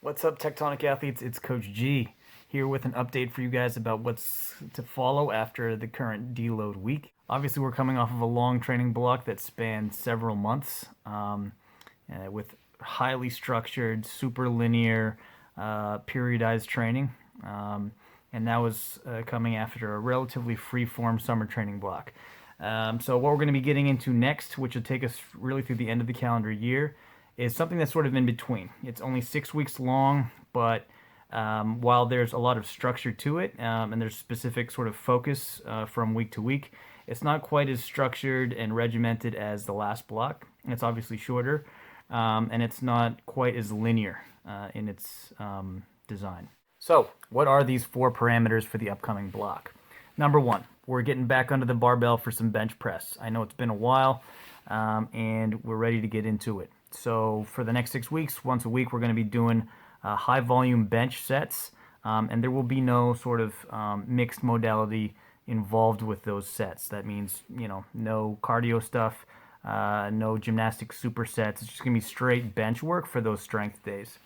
What's up, Tectonic Athletes? It's Coach G here with an update for you guys about what's to follow after the current deload week. Obviously, we're coming off of a long training block that spanned several months with highly structured, super linear, periodized training. And that was coming after a relatively free-form summer training block. So what we're going to be getting into next, which will take us really through the end of the calendar year, is something that's sort of in between. It's only 6 weeks long, but while there's a lot of structure to it, and there's specific sort of focus from week to week, it's not quite as structured and regimented as the last block. It's obviously shorter, and it's not quite as linear in its design. So, what are these 4 parameters for the upcoming block? Number 1, we're getting back under the barbell for some bench press. I know it's been a while, and we're ready to get into it. So for the next 6 weeks, once a week, we're going to be doing high volume bench sets, and there will be no sort of mixed modality involved with those sets. That means, no cardio stuff, no gymnastic supersets. It's just going to be straight bench work for those strength days.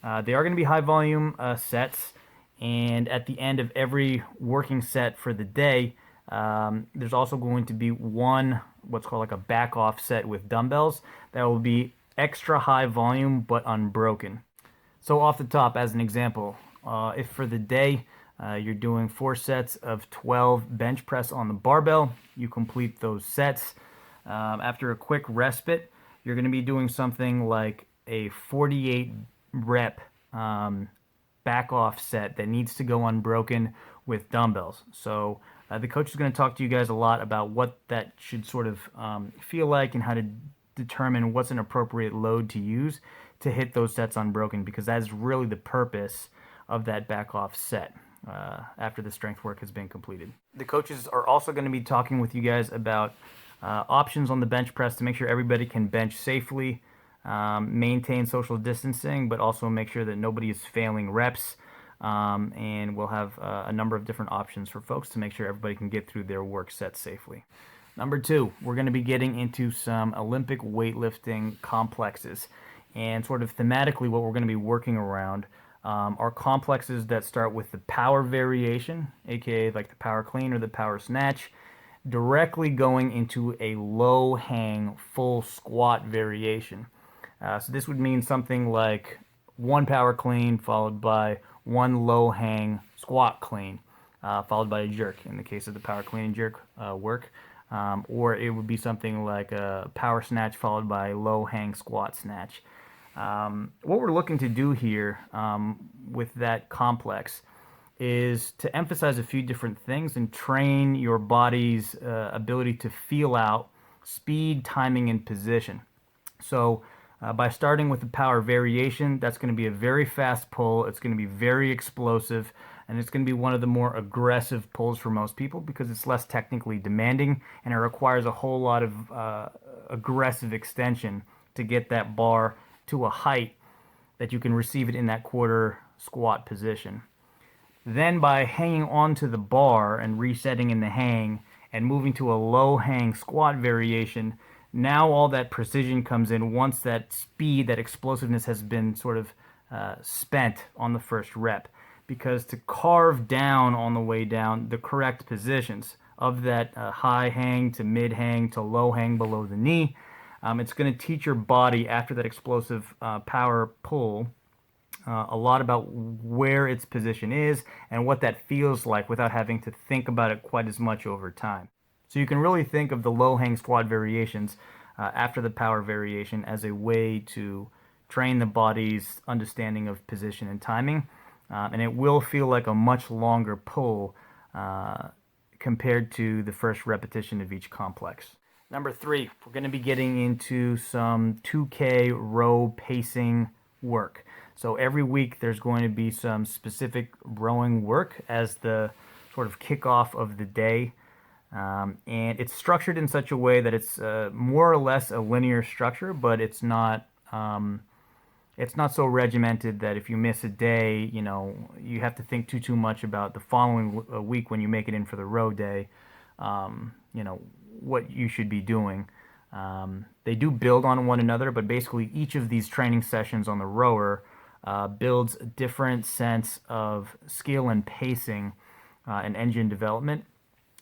They are going to be high volume sets, and at the end of every working set for the day, there's also going to be one what's called like a back off set with dumbbells that will be extra high volume but unbroken. So off the top, as an example, if for the day you're doing 4 sets of 12 bench press on the barbell, you complete those sets. After a quick respite, you're going to be doing something like a 48 rep back off set that needs to go unbroken with dumbbells. So the coach is going to talk to you guys a lot about what that should sort of feel like and how to determine what's an appropriate load to use to hit those sets unbroken, because that is really the purpose of that back off set after the strength work has been completed. The coaches are also going to be talking with you guys about options on the bench press to make sure everybody can bench safely, maintain social distancing, but also make sure that nobody is failing reps. And we'll have a number of different options for folks to make sure everybody can get through their work set safely. Number 2, we're going to be getting into some Olympic weightlifting complexes. And sort of thematically, what we're going to be working around are complexes that start with the power variation, aka like the power clean or the power snatch, directly going into a low hang full squat variation. So this would mean something like 1 power clean followed by 1 low hang squat clean, followed by a jerk in the case of the power clean and jerk work. Or it would be something like a power snatch followed by low hang squat snatch. What we're looking to do here with that complex is to emphasize a few different things and train your body's ability to feel out speed, timing, and position. So by starting with the power variation, that's going to be a very fast pull. It's going to be very explosive, and it's going to be one of the more aggressive pulls for most people because it's less technically demanding and it requires a whole lot of aggressive extension to get that bar to a height that you can receive it in that quarter squat position. Then by hanging onto the bar and resetting in the hang and moving to a low hang squat variation, now all that precision comes in once that speed, that explosiveness has been sort of spent on the first rep. Because to carve down on the way down the correct positions of that high hang to mid hang to low hang below the knee, it's going to teach your body after that explosive power pull a lot about where its position is and what that feels like without having to think about it quite as much over time. So you can really think of the low hang squat variations after the power variation as a way to train the body's understanding of position and timing. And it will feel like a much longer pull compared to the first repetition of each complex. Number 3, we're going to be getting into some 2K row pacing work. So every week there's going to be some specific rowing work as the sort of kickoff of the day. And it's structured in such a way that it's more or less a linear structure, but it's not so regimented that if you miss a day, you have to think too much about the following week when you make it in for the row day, what you should be doing. They do build on one another, but basically each of these training sessions on the rower builds a different sense of skill and pacing and engine development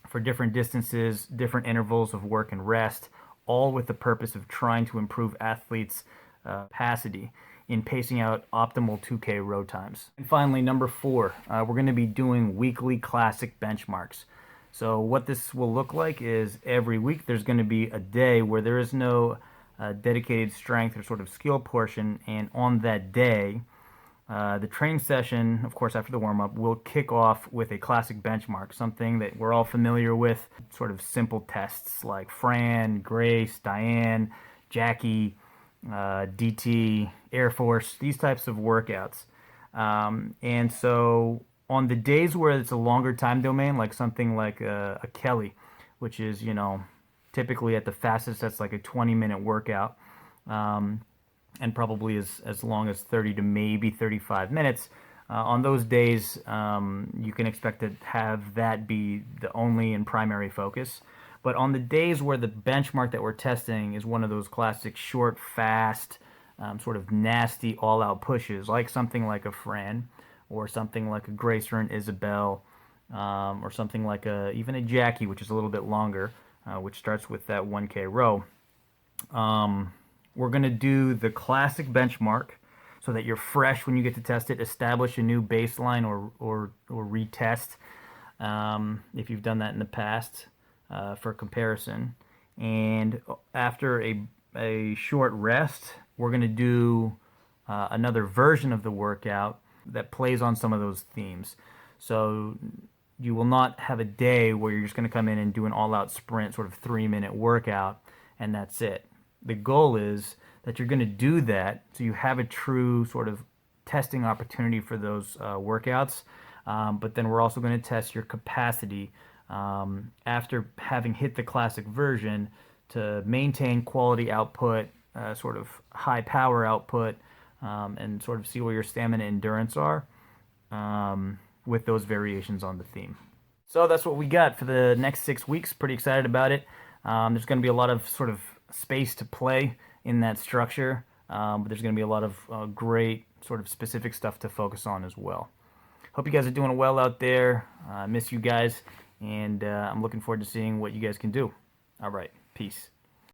for different distances, different intervals of work and rest, all with the purpose of trying to improve athletes' capacity in pacing out optimal 2K row times. And finally, number 4, we're going to be doing weekly classic benchmarks. So what this will look like is every week there's going to be a day where there is no dedicated strength or sort of skill portion, and on that day, the training session, of course, after the warm-up, will kick off with a classic benchmark, something that we're all familiar with, sort of simple tests like Fran, Grace, Diane, Jackie, DT, Air Force, these types of workouts. And so on the days where it's a longer time domain, like something like a Kelly, which is, typically at the fastest, that's like a 20-minute workout. And probably as long as 30 to maybe 35 minutes. On those days, you can expect to have that be the only and primary focus. But on the days where the benchmark that we're testing is one of those classic short, fast, sort of nasty all-out pushes, like something like a Fran, or something like a Grace or an Isabel, or something like even a Jackie, which is a little bit longer, which starts with that 1K row. We're going to do the classic benchmark so that you're fresh when you get to test it, establish a new baseline or retest if you've done that in the past for comparison. And after a short rest, we're going to do another version of the workout that plays on some of those themes. So you will not have a day where you're just going to come in and do an all-out sprint, sort of 3-minute workout, and that's it. The goal is that you're going to do that so you have a true sort of testing opportunity for those workouts. But then we're also going to test your capacity after having hit the classic version to maintain quality output, sort of high power output, and sort of see where your stamina and endurance are with those variations on the theme. So that's what we got for the next 6 weeks. Pretty excited about it. There's going to be a lot of sort of space to play in that structure, but there's going to be a lot of great sort of specific stuff to focus on as well. Hope you guys are doing well out there. I miss you guys, and I'm looking forward to seeing what you guys can do. All right, peace.